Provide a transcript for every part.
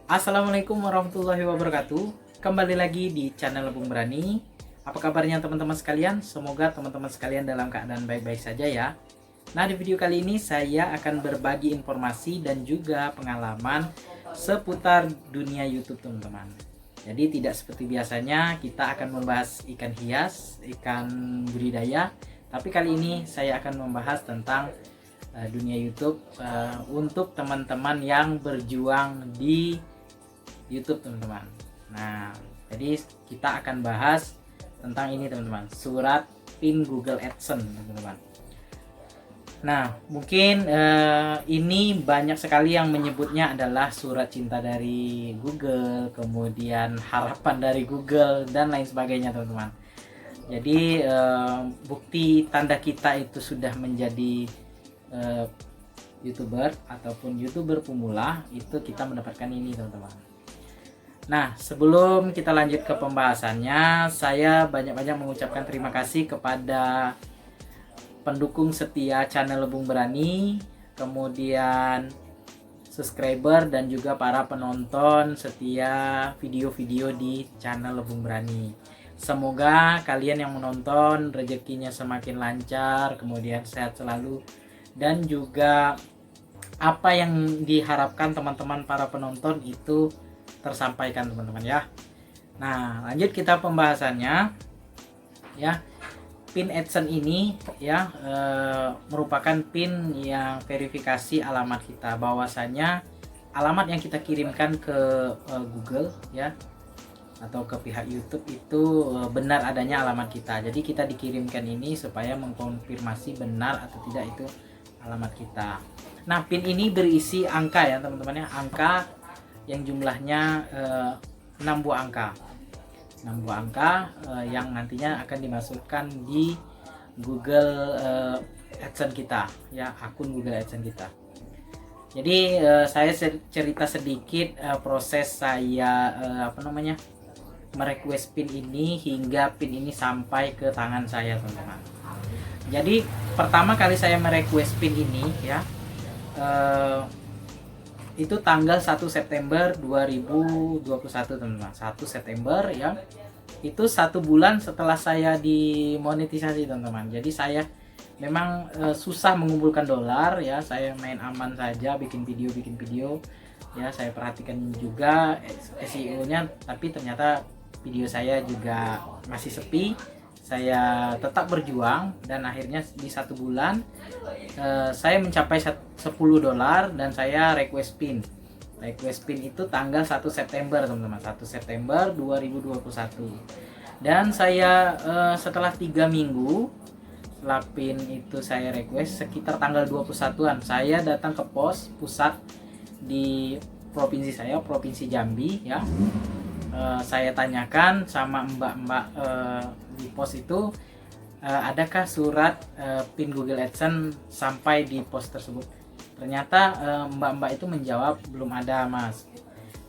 Assalamualaikum warahmatullahi wabarakatuh. Kembali lagi di channel Bung Berani. Apa kabarnya teman-teman sekalian? Semoga teman-teman sekalian dalam keadaan baik-baik saja ya. Nah, di video kali ini saya akan berbagi informasi dan juga pengalaman seputar dunia YouTube teman-teman. Jadi tidak seperti biasanya kita akan membahas ikan hias, ikan budidaya, tapi kali ini saya akan membahas tentang dunia YouTube untuk teman-teman yang berjuang di YouTube teman-teman. Nah, jadi kita akan bahas tentang ini teman-teman, surat PIN Google AdSense teman-teman. Nah, mungkin ini banyak sekali yang menyebutnya adalah surat cinta dari Google, kemudian harapan dari Google dan lain sebagainya teman-teman. Jadi bukti tanda kita itu sudah menjadi YouTuber ataupun YouTuber pemula itu kita mendapatkan ini teman-teman. Nah, sebelum kita lanjut ke pembahasannya, saya banyak-banyak mengucapkan terima kasih kepada pendukung setia channel Bung Berani, kemudian subscriber dan juga para penonton setia video-video di channel Bung Berani. Semoga kalian yang menonton rezekinya semakin lancar, kemudian sehat selalu, dan juga apa yang diharapkan teman-teman para penonton itu tersampaikan teman-teman ya. Nah, lanjut kita pembahasannya ya. PIN AdSense ini ya merupakan PIN yang verifikasi alamat kita, bahwasanya alamat yang kita kirimkan ke Google ya atau ke pihak YouTube itu benar adanya alamat kita. Jadi kita dikirimkan ini supaya mengkonfirmasi benar atau tidak itu alamat kita. Nah, PIN ini berisi angka ya teman-teman ya, angka yang jumlahnya 6 buah angka. 6 buah angka yang nantinya akan dimasukkan di Google AdSense kita ya, akun Google AdSense kita. Jadi saya cerita sedikit proses saya merequest PIN ini hingga PIN ini sampai ke tangan saya teman-teman. Jadi pertama kali saya merequest PIN ini ya itu tanggal 1 September 2021 teman-teman. 1 September ya, itu 1 bulan setelah saya dimonetisasi teman-teman. Jadi saya memang susah mengumpulkan dolar ya, saya main aman saja, bikin video ya, saya perhatikan juga SEO nya, tapi ternyata video saya juga masih sepi. Saya tetap berjuang dan akhirnya di 1 bulan saya mencapai 10 dolar dan saya request PIN. Request PIN itu tanggal 1 September teman-teman, 1 September 2021. Dan saya setelah 3 minggu setelah PIN itu saya request, sekitar tanggal 21-an saya datang ke pos pusat di provinsi saya, Provinsi Jambi ya. Saya tanyakan sama mbak-mbak di pos itu, adakah surat PIN Google AdSense sampai di pos tersebut. Ternyata mbak-mbak itu menjawab belum ada mas.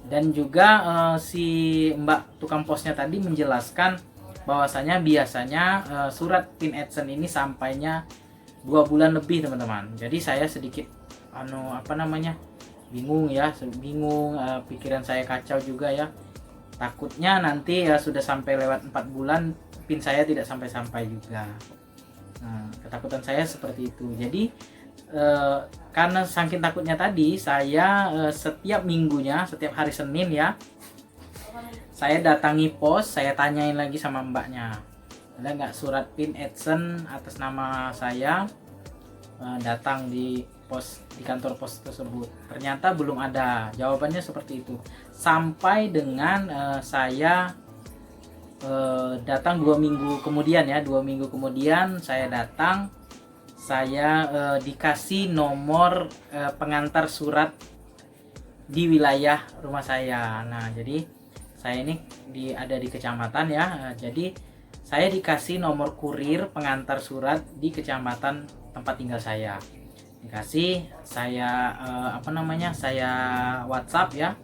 Dan juga si mbak tukang posnya tadi menjelaskan bahwasanya biasanya surat PIN AdSense ini sampainya 2 bulan lebih teman-teman. Jadi saya sedikit bingung ya, pikiran saya kacau juga ya. Takutnya nanti ya sudah sampai lewat 4 bulan PIN saya tidak sampai-sampai juga. Nah, ketakutan saya seperti itu. Jadi karena saking takutnya tadi, saya setiap minggunya, setiap hari Senin ya, saya datangi pos, saya tanyain lagi sama mbaknya, ada nggak surat PIN AdSense atas nama saya datang di kantor pos tersebut. Ternyata belum ada, jawabannya seperti itu. Sampai dengan saya datang 2 minggu kemudian ya, 2 minggu kemudian saya datang, saya dikasih nomor pengantar surat di wilayah rumah saya. Nah, jadi saya ini ada di kecamatan ya, jadi saya dikasih nomor kurir pengantar surat di kecamatan tempat tinggal saya. Dikasih, saya saya WhatsApp ya,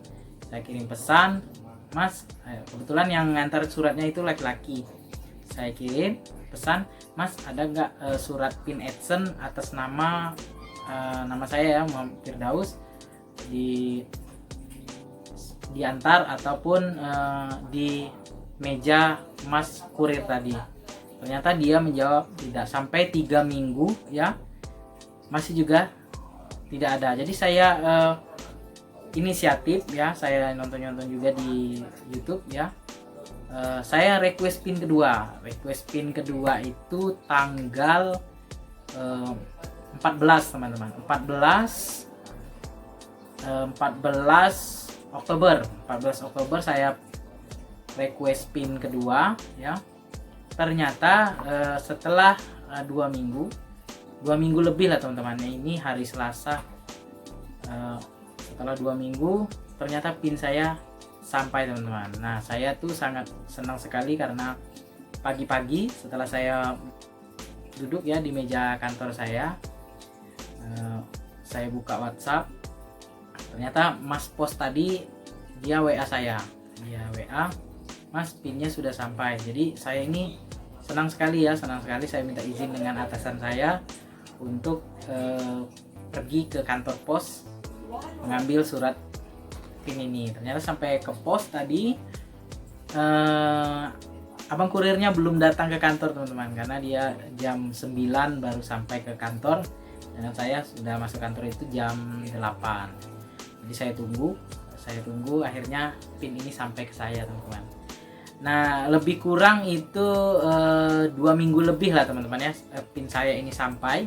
saya kirim pesan, mas, kebetulan yang ngantar suratnya itu laki-laki. Saya kirim pesan, mas ada nggak surat PIN AdSense atas nama nama saya ya, Muhammad Firdaus, diantar ataupun di meja Mas kurir tadi. Ternyata dia menjawab tidak, sampai 3 minggu ya masih juga tidak ada. Jadi saya inisiatif ya, saya nonton juga di YouTube ya. Saya request pin kedua. Request pin kedua itu tanggal 14 teman-teman. 14 Oktober. 14 Oktober saya request pin kedua ya. Ternyata setelah 2 minggu lebih lah teman-teman. Ini hari Selasa. Setelah 2 minggu ternyata pin saya sampai teman-teman. Nah, saya tuh sangat senang sekali karena pagi-pagi setelah saya duduk ya di meja kantor saya buka WhatsApp. Ternyata Mas Pos tadi dia WA saya. Dia WA, "Mas, pinnya sudah sampai." Jadi saya ini senang sekali saya minta izin dengan atasan saya untuk pergi ke kantor pos mengambil surat pin ini. Ternyata sampai ke pos tadi abang kurirnya belum datang ke kantor teman-teman, karena dia jam 9 baru sampai ke kantor dan saya sudah masuk kantor itu jam 8. Jadi saya tunggu akhirnya pin ini sampai ke saya teman-teman. Nah, lebih kurang itu 2 minggu lebih lah teman-teman ya pin saya ini sampai.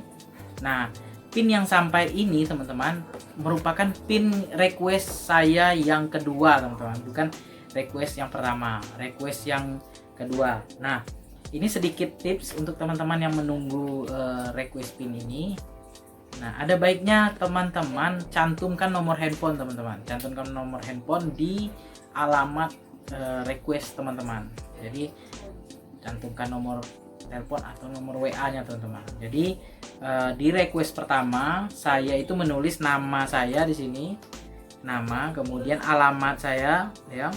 Nah, pin yang sampai ini teman-teman merupakan pin request saya yang kedua teman-teman, bukan request yang pertama, request yang kedua. Nah, ini sedikit tips untuk teman-teman yang menunggu request pin ini. Nah, ada baiknya teman-teman cantumkan nomor handphone teman-teman, cantumkan nomor handphone di alamat request teman-teman. Jadi cantumkan nomor telepon atau nomor WA-nya teman-teman. Jadi di request pertama saya itu menulis nama saya di sini, nama, kemudian alamat saya ya,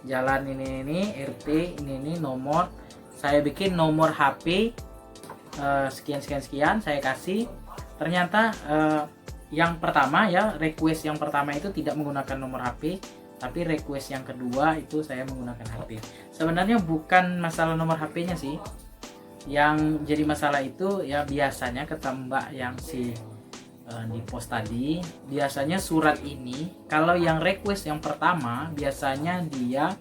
jalan ini RT ini nomor, saya bikin nomor HP sekian saya kasih. Ternyata yang pertama ya, request yang pertama itu tidak menggunakan nomor HP, tapi request yang kedua itu saya menggunakan HP. Sebenarnya bukan masalah nomor HP-nya sih. Yang jadi masalah itu ya biasanya ketembak yang di pos tadi, biasanya surat ini kalau yang request yang pertama biasanya dia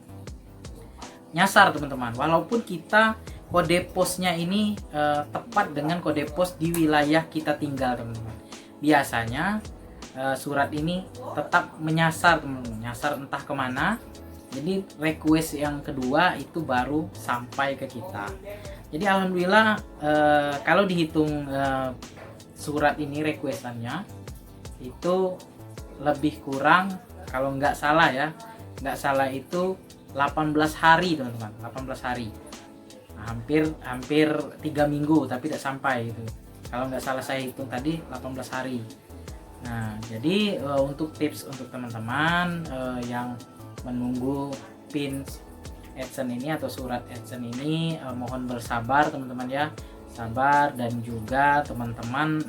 nyasar teman-teman, walaupun kita kode posnya ini tepat dengan kode pos di wilayah kita tinggal teman-teman. Biasanya surat ini tetap menyasar teman-teman, nyasar entah kemana. Jadi request yang kedua itu baru sampai ke kita. Jadi alhamdulillah kalau dihitung surat ini requestannya itu lebih kurang, kalau nggak salah itu 18 hari teman-teman, 18 hari. Nah, hampir 3 minggu tapi tidak sampai itu. Kalau nggak salah saya hitung tadi 18 hari. Nah, jadi untuk tips untuk teman-teman yang menunggu pin AdSense ini atau surat AdSense ini, mohon bersabar teman-teman ya, sabar, dan juga teman-teman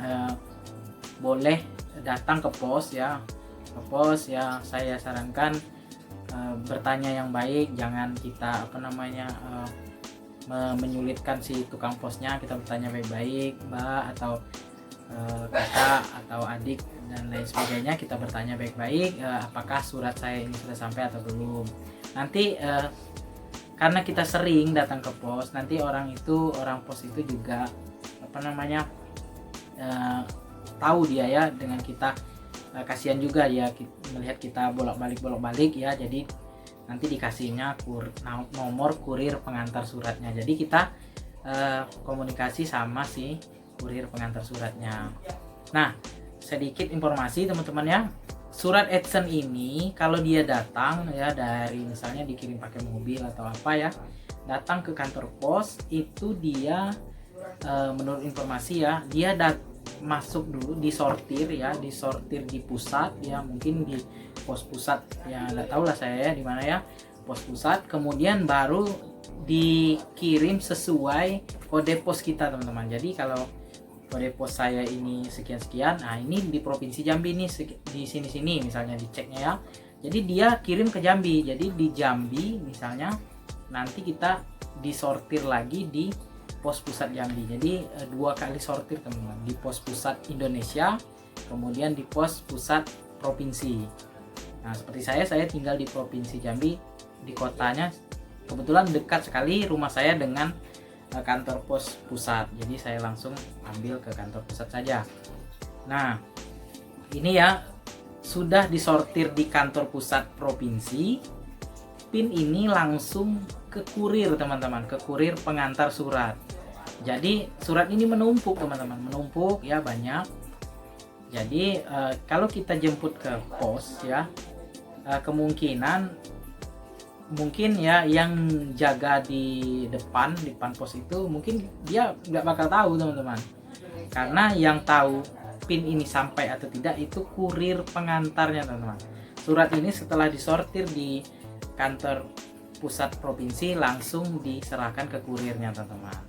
boleh datang ke pos ya, saya sarankan bertanya yang baik, jangan kita menyulitkan si tukang posnya. Kita bertanya baik-baik, Mbak atau kakak atau adik dan lain sebagainya, kita bertanya baik-baik apakah surat saya ini sudah sampai atau belum. Nanti karena kita sering datang ke pos, nanti orang pos itu juga tahu dia ya dengan kita, kasihan juga ya melihat kita bolak-balik ya. Jadi nanti dikasihnya nomor kurir pengantar suratnya. Jadi kita komunikasi sama si kurir pengantar suratnya. Nah, sedikit informasi teman-teman ya. Surat AdSense ini kalau dia datang ya dari misalnya dikirim pakai mobil atau apa ya, datang ke kantor pos itu dia menurut informasi ya, dia masuk dulu disortir di pusat ya, mungkin di pos pusat ya, nggak tahu lah saya ya di mana ya, pos pusat, kemudian baru dikirim sesuai kode pos kita teman-teman. Jadi kalau kode pos saya ini sekian-sekian, nah ini di Provinsi Jambi nih di sini-sini misalnya diceknya ya. Jadi dia kirim ke Jambi. Jadi di Jambi misalnya nanti kita disortir lagi di pos pusat Jambi. Jadi 2 kali sortir teman-teman, di pos pusat Indonesia kemudian di pos pusat provinsi. Nah seperti saya tinggal di provinsi Jambi, di kotanya kebetulan dekat sekali rumah saya dengan kantor pos pusat, jadi saya langsung ambil ke kantor pusat saja. Nah ini ya sudah disortir di kantor pusat provinsi, pin ini langsung ke kurir teman-teman, ke kurir pengantar surat. Jadi surat ini menumpuk teman-teman, menumpuk ya, banyak. Jadi kalau kita jemput ke pos ya, kemungkinan mungkin ya yang jaga di depan pos itu mungkin dia nggak bakal tahu teman-teman, karena yang tahu pin ini sampai atau tidak itu kurir pengantarnya teman-teman. Surat ini setelah disortir di kantor pusat provinsi langsung diserahkan ke kurirnya teman-teman.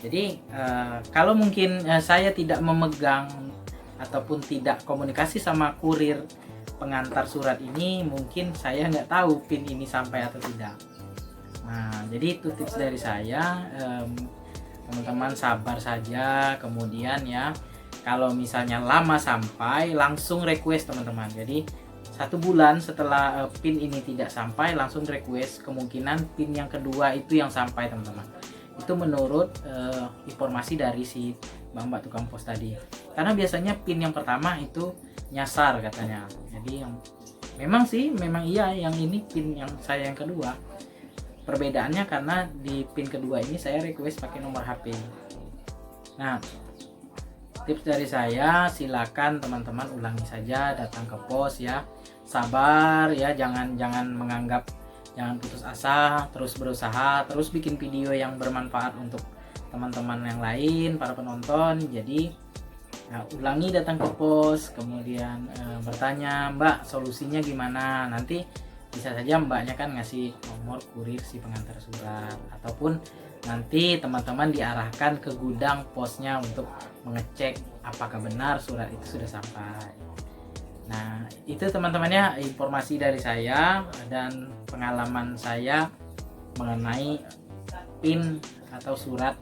Jadi kalau mungkin saya tidak memegang ataupun tidak komunikasi sama kurir pengantar surat ini, mungkin saya nggak tahu pin ini sampai atau tidak. Nah jadi itu tips dari saya, teman-teman sabar saja. Kemudian ya kalau misalnya lama sampai langsung request teman-teman. Jadi 1 bulan setelah pin ini tidak sampai langsung request, kemungkinan pin yang kedua itu yang sampai teman-teman. Itu menurut informasi dari si mbak tukang pos tadi, karena biasanya pin yang pertama itu nyasar katanya. Jadi yang memang iya, yang ini pin yang saya yang kedua. Perbedaannya karena di pin kedua ini saya request pakai nomor HP. Nah tips dari saya, silakan teman-teman ulangi saja, datang ke pos ya, sabar ya, jangan menganggap, jangan putus asa, terus berusaha, terus bikin video yang bermanfaat untuk teman-teman yang lain, para penonton. Jadi ulangi, datang ke pos, kemudian bertanya, Mbak solusinya gimana. Nanti bisa saja mbaknya kan ngasih nomor kurir si pengantar surat, ataupun nanti teman-teman diarahkan ke gudang posnya untuk mengecek apakah benar surat itu sudah sampai. Nah itu teman-temannya informasi dari saya dan pengalaman saya mengenai pin atau surat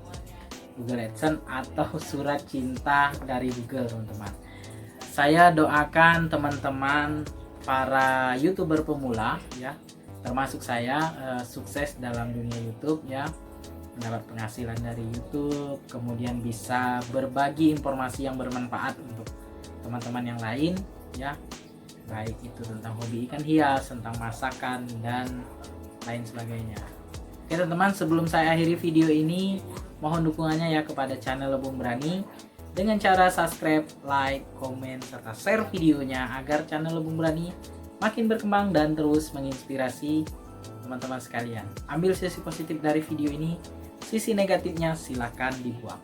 Google AdSense atau surat cinta dari Google teman-teman. Saya doakan teman-teman para YouTuber pemula ya, termasuk saya, sukses dalam dunia YouTube ya, mendapat penghasilan dari YouTube, kemudian bisa berbagi informasi yang bermanfaat untuk teman-teman yang lain ya, baik itu tentang hobi ikan hias, tentang masakan dan lain sebagainya. Oke teman-teman, sebelum saya akhiri video ini, mohon dukungannya ya kepada channel Lebung Berani dengan cara subscribe, like, komen, serta share videonya agar channel Lebung Berani makin berkembang dan terus menginspirasi teman-teman sekalian. Ambil sisi positif dari video ini, sisi negatifnya silakan dibuang.